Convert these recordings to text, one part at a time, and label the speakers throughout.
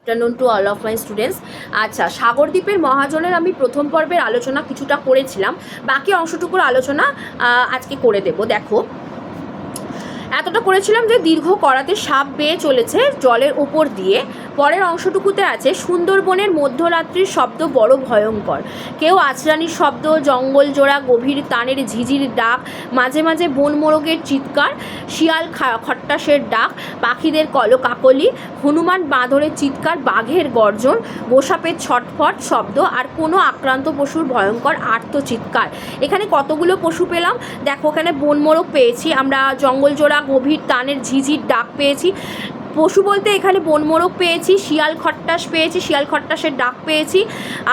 Speaker 1: Afternoon to all of my students. আচ্ছা, সাগরদ্বীপের মহাজনের আমি প্রথম পর্বের আলোচনা কিছুটা করেছিলাম, বাকি অংশটুকুর আলোচনা আজকে করে দেব। দেখো, এতটা করেছিলাম যে দীর্ঘ করাতে সাপ বেয়ে চলেছে জলের ওপর দিয়ে। পরের অংশটুকুতে আছে সুন্দরবনের মধ্যরাত্রির শব্দ বড় ভয়ঙ্কর, কেউ আচরানির শব্দ, জঙ্গল জোড়া গভীর তানের ঝিঝির ডাক, মাঝে মাঝে বন মোরগের চিৎকার, শিয়াল খট্টাসের ডাক, পাখিদের কলকাকলি, হনুমান বাঁদরের চিৎকার, বাঘের গর্জন, গোসাপের ছটফট শব্দ আর কোনো আক্রান্ত পশুর ভয়ঙ্কর আর্তচিৎকার। এখানে কতগুলো পশু পেলাম দেখো, এখানে বন মোরগ পেয়েছি আমরা, জঙ্গল জোড়া গভীর তানের ঝিঝির ডাক পেয়েছি। পশু বলতে এখানে বনমোরগ পেয়েছি, শিয়াল খট্টাস পেয়েছি, শিয়াল খট্টাসের ডাক পেয়েছি,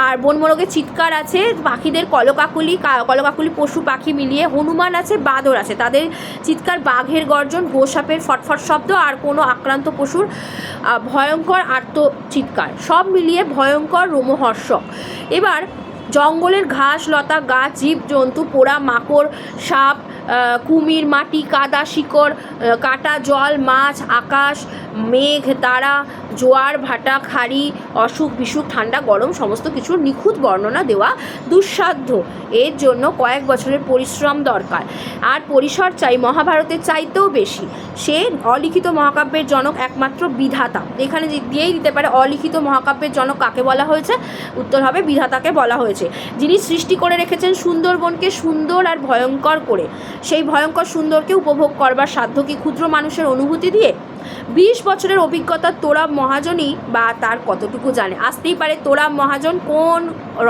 Speaker 1: আর বনমোরগের চিৎকার আছে, পাখিদের কলকাকুলি পশু পাখি মিলিয়ে, হনুমান আছে, বাঁদর আছে তাদের চিৎকার, বাঘের গর্জন, গোসাপের ফটফট শব্দ আর কোনো আক্রান্ত পশুর ভয়ঙ্কর আর্তচিৎকার, সব মিলিয়ে ভয়ঙ্কর রোমহর্ষক। এবার জঙ্গলের ঘাস লতা গাছ জীবজন্তু, পোড়া মাকড়, সাপ, কুমির, মাটি, কাদা, শিকড়, কাটা, জল, মাছ, আকাশ, মেঘ, তারা, জোয়ার ভাটা, খাড়ি, অসুখ বিসুখ, ঠান্ডা গরম সমস্ত কিছুর নিখুঁত বর্ণনা দেওয়া দুঃসাধ্য। এর জন্য কয়েক বছরের পরিশ্রম দরকার, আর পরিসর চাই মহাভারতের চাইতেও বেশি। সে অলিখিত মহাকাব্যের জনক একমাত্র বিধাতা। এখানে দিয়েই দিতে পারে অলিখিত মহাকাব্যের জনক কাকে বলা হয়েছে, উত্তর হবে বিধাতাকে বলা হয়েছে, যিনি সৃষ্টি করে রেখেছেন সুন্দরবনকে সুন্দর আর ভয়ঙ্কর করে। সেই ভয়ঙ্কর সুন্দরকে উপভোগ করবার সাধ্য কি ক্ষুদ্র মানুষের অনুভূতি দিয়ে? 20 বছরের অভিজ্ঞতা তোরাব মহাজনই বা তার কতটুকু জানে। আসতেই পারে তোরাব মহাজন কোন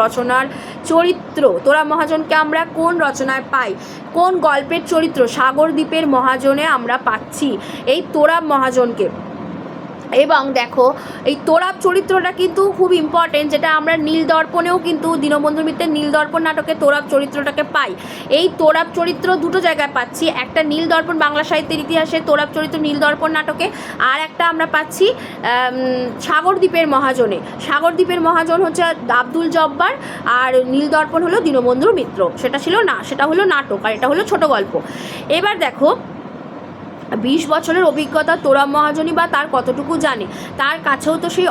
Speaker 1: রচনার চরিত্র, তোরাব মহাজনকে আমরা কোন রচনায় পাই, কোন গল্পের চরিত্র? সাগরদ্বীপের মহাজনে আমরা পাচ্ছি এই তোরাব মহাজনকে। এবং দেখো, এই তোরাব চরিত্রটা কিন্তু খুব ইম্পর্টেন্ট, যেটা আমরা নীলদর্পণেও কিন্তু দীনবন্ধু মিত্রের নীলদর্পণ নাটকে তোরাব চরিত্রটাকে পাই। এই তোরাব চরিত্র দুটো জায়গায় পাচ্ছি, একটা নীলদর্পণ বাংলা সাহিত্যের ইতিহাসে তোরাব চরিত্র নীলদর্পণ নাটকে, আর একটা আমরা পাচ্ছি সাগরদ্বীপের মহাজনে। সাগরদ্বীপের মহাজন হচ্ছে আব্দুল জব্বার, আর নীলদর্পণ হলো দীনবন্ধু মিত্র। সেটা হলো নাটক, আর এটা হলো ছোট গল্প। এবার দেখো, 20 বছরের অভিজ্ঞতা তোরাব মহাজনী বা তার কতটুকু জানে। তার কাছেও তো সেই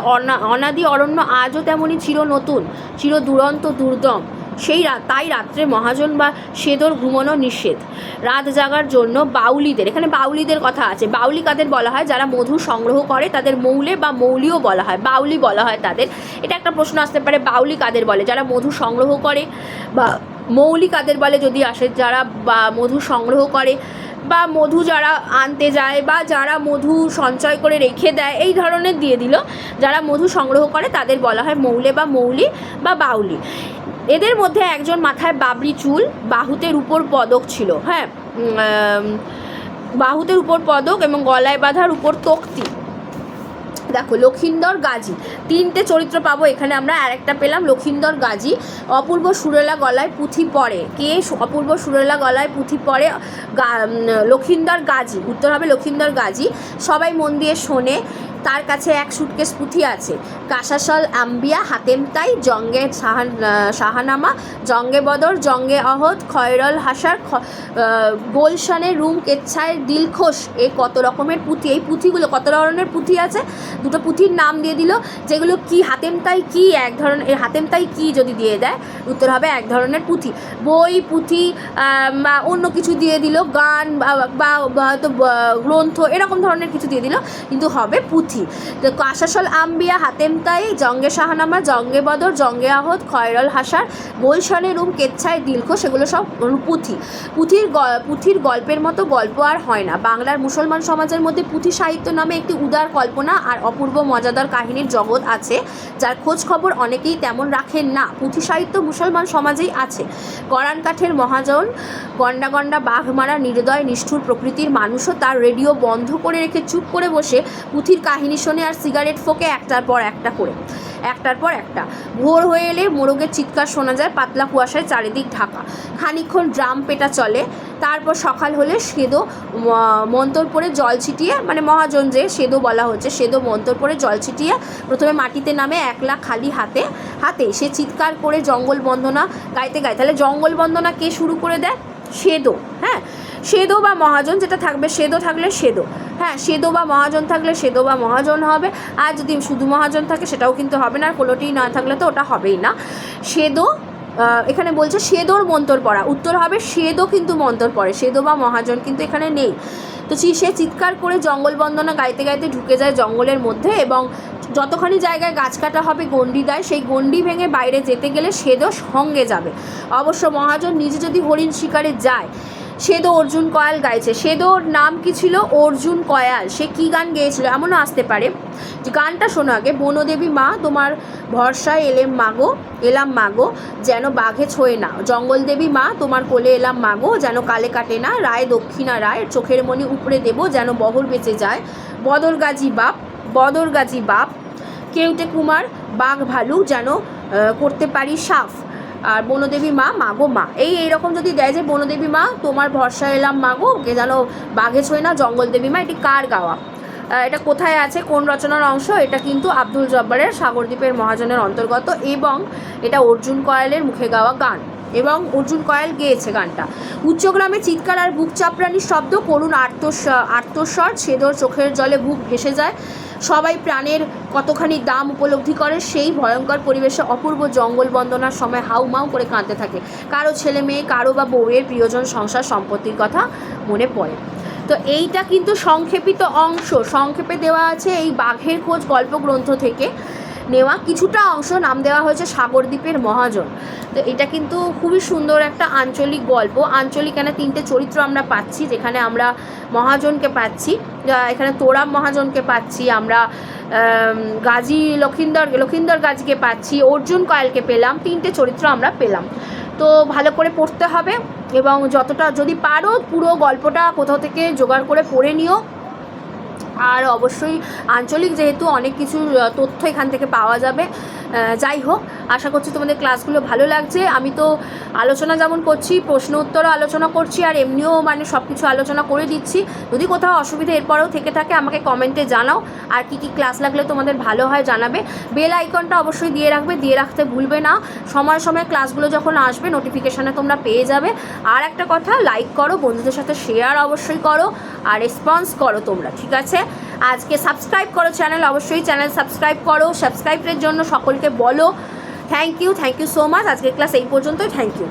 Speaker 1: অনাদি অরণ্য আজও তেমনই চির নতুন, চির দুরন্ত দুর্দম। তাই রাত্রে মহাজন বা সেদর ঘুমানো নিষেধ। রাত জাগার জন্য বাউলিদের, এখানে বাউলিদের কথা আছে। বাউলি কাদের বলা হয়? যারা মধু সংগ্রহ করে তাদের মৌলে বা মৌলিও বলা হয়, বাউলি বলা হয় তাদের। এটা একটা প্রশ্ন আসতে পারে, বাউলি কাদের বলে? যারা মধু সংগ্রহ করে। বা মৌলি কাদের বলে যদি আসে? যারা বা মধু সংগ্রহ করে বা মধু যারা আনতে যায় বা যারা মধু সঞ্চয় করে রেখে দেয়, এই ধরনের দিয়ে দিল। যারা মধু সংগ্রহ করে তাদের বলা হয় মৌলে বা মৌলি বা বাউলি। এদের মধ্যে একজন মাথায় বাবরি চুল, বাহুতের উপর পদক ছিল, হ্যাঁ, বাহুতের উপর পদক এবং গলায় বাঁধার উপর তক্তি। দেখো, লক্ষিন্দর গাজী, 3টে চরিত্র পাবো এখানে আমরা। আরেকটা পেলাম লক্ষিন্দর গাজী। অপূর্ব সুরেলা গলায় পুঁথি পড়ে। কে অপূর্ব সুরেলা গলায় পুঁথি পড়ে? লক্ষিন্দর গাজী। উত্তর হবে লক্ষিন্দর গাজী। সবাই মন দিয়ে শোনে। তার কাছে এক সুটকেস পুঁথি আছে। কাসাসল আম্বিয়া, হাতেমতাই, জঙ্গে শাহানামা, জঙ্গে বদর, জঙ্গে অহদ, খয়রল হাসার, গোলশানের রুম কেচ্ছায় দিলখোশ। এই কত রকমের পুঁথি, এই পুঁথিগুলো কত ধরনের পুঁথি আছে? দুটো পুঁথির নাম দিয়ে দিল, যেগুলো কি হাতেমতাই কি এক ধরনের, হাতেমতাই কি যদি দিয়ে দেয় উত্তর হবে এক ধরনের পুঁথি। বই, পুঁথি বা অন্য কিছু দিয়ে দিল, গান বা হয়তো গ্রন্থ, এরকম ধরনের কিছু দিয়ে দিল, কিন্তু হবে পুঁথি। তো কাসাসল আম্বিয়া, হাতেমতাই, জঙ্গে শাহানামা, জঙ্গে বদর, জঙ্গে আহদ, খয়রল হাসার, গোলশানের রুম কেচ্ছায় দিলখোশ, সেগুলো সব পুঁথি। পুঁথির গল্পের মতো গল্প আর হয় না। বাংলার মুসলমান সমাজের মধ্যে পুঁথি সাহিত্য নামে একটি উদার কল্পনা আর অপূর্ব মজাদার কাহিনীর জগৎ আছে, যার খোঁজ খবর অনেকেই তেমন রাখেন না। পুঁথি সাহিত্য মুসলমান সমাজেই আছে। গড়ান কাঠের মহাজন, গন্ডা গন্ডা বাঘ মারা নির্দয় নিষ্ঠুর প্রকৃতির মানুষও তার রেডিও বন্ধ করে রেখে চুপ করে বসে পুঁথির কাহিনী শোনে আর সিগারেট ফোঁকে একটার পর একটা। ভোর হয়ে এলে মোরগের চিৎকার শোনা যায়, পাতলা কুয়াশায় চারিদিক ঢাকা। খানিকক্ষণ ড্রাম পেটা চলে, তারপর সকাল হলে সেদো মন্তর পরে জল ছিটিয়ে, মানে মহাজন যে সেদো বলা হচ্ছে, সেদো মন্তর পরে জল ছিটিয়ে প্রথমে মাটিতে নামে, একলা খালি হাতে সে চিৎকার করে জঙ্গল বন্দনা গাইতে গায়। তাহলে জঙ্গল বন্দনা কে শুরু করে দেয়? সেদো, হ্যাঁ, সেদো বা মহাজন যেটা থাকবে, সেদো থাকলে সেদো, হ্যাঁ। হ্যাঁ, সেদো বা মহাজন থাকলে সেদো বা মহাজন হবে, আর যদি শুধু মহাজন থাকে সেটাও কিন্তু হবে না, আর কোনোটিই না থাকলে তো ওটা হবেই না। সেদো, এখানে বলছে সেদোর মন্তর পড়া, উত্তর হবে সেদো কিন্তু মন্তর পড়ে, সেদো বা মহাজন কিন্তু এখানে নেই। তো সে চিৎকার করে জঙ্গল বন্দনা গাইতে গাইতে ঢুকে যায় জঙ্গলের মধ্যে, এবং যতখানি জায়গায় গাছ কাটা হবে গণ্ডি দেয়, সেই গণ্ডি ভেঙে বাইরে যেতে গেলে সেদো সঙ্গে যাবে। অবশ্য মহাজন নিজে যদি হরিণ শিকারে যায়, সেদো অর্জুন কয়াল গাইছে। সেদোর নাম কি ছিল? অর্জুন কয়াল। সে কি গান গেয়েছিল? এমনও আসতে পারে যে গানটা শোনো আগে, বনদেবী মা তোমার ভরসায় এলাম মাগো যেন বাঘে ছোঁয়ে না, জঙ্গল দেবী মা তোমার কোলে এলাম মাগো যেন কালে কাটে না, রায় দক্ষিণা রায় চোখের মণি উপড়ে দেবো যেন বহর বেঁচে যায়, বদর গাজী বাপ কেউটে কুমার বাঘ ভালু যেন করতে পারি সাফ, আর বনদেবী মা মাগো মা। এইরকম যদি দেয় যে বনদেবী মা তোমার ভরসা এলাম মাগো যেন বাঘে ছোঁয় না, জঙ্গল দেবী মা, এটি কার গাওয়া? এটা কোথায় আছে, কোন রচনার অংশ? এটা কিন্তু আব্দুল জব্বারের সাগরদ্বীপের মহাজনের অন্তর্গত, এবং এটা অর্জুন কয়ালের মুখে গাওয়া গান, এবং অর্জুন কয়াল গেয়েছে গানটা। উচ্চগ্রামে চিৎকার আর বুক চাপড়ানির শব্দ, করুণ আর্তস্বর, সেদোর চোখের জলে বুক ভেসে যায়, সবাই প্রাণের কতখানি দাম উপলব্ধি করে, সেই ভয়ঙ্কর পরিবেশে অপূর্ব জঙ্গল বন্দনার সময় হাউমাউ করে কাঁদতে থাকে, কারো ছেলে মেয়ে, কারো বা বউয়ের প্রিয়জন, সংসার সম্পত্তির কথা মনে পড়ে। তো এইটা কিন্তু সংক্ষেপিত অংশ, সংক্ষেপে দেওয়া আছে এই বাঘের খোঁজ গল্প গ্রন্থ থেকে নেওয়া কিছুটা অংশ, নাম দেওয়া হয়েছে সাগরদ্বীপের মহাজন। তো এটা কিন্তু খুবই সুন্দর একটা আঞ্চলিক গল্প। আঞ্চলিক এখানে 3টে চরিত্র আমরা পাচ্ছি, যেখানে আমরা মহাজনকে পাচ্ছি, এখানে তোরাম মহাজনকে পাচ্ছি, আমরা গাজী লক্ষিন্দর গাজীকে পাচ্ছি, অর্জুন কয়ালকে পেলাম, 3টে চরিত্র আমরা পেলাম। তো ভালো করে পড়তে হবে, এবং যতটা যদি পারো পুরো গল্পটা কোথাও থেকে জোগাড় করে পড়ে নিও। আর অবশ্যই আঞ্চলিক যেহেতু অনেক কিছু তথ্য এখান থেকে পাওয়া যাবে। যাই হোক, আশা করছি তোমাদের ক্লাসগুলো ভালো লাগছে। আমি তো আলোচনা যেমন করছি, প্রশ্ন উত্তরও আলোচনা করছি, আর এমনিও মানে সব কিছু আলোচনা করে দিচ্ছি। যদি কোথাও অসুবিধা এরপরেও থেকে থাকে আমাকে কমেন্টে জানাও, আর কি কি ক্লাস লাগলে তোমাদের ভালো হয় জানাবে। বেল আইকনটা অবশ্যই দিয়ে রাখতে ভুলবে না, সময় সময় ক্লাসগুলো যখন আসবে নোটিফিকেশানে তোমরা পেয়ে যাবে। আর একটা কথা, লাইক করো, বন্ধুদের সাথে শেয়ার অবশ্যই করো, আর রেসপন্স করো তোমরা, ঠিক আছে? আজকে সাবস্ক্রাইব করো চ্যানেল, অবশ্যই চ্যানেল সাবস্ক্রাইব করো, সাবস্ক্রাইবের জন্য সকলকে বলো থ্যাংক ইউ সো মাচ। আজকের ক্লাস এই পর্যন্তই, থ্যাংক ইউ।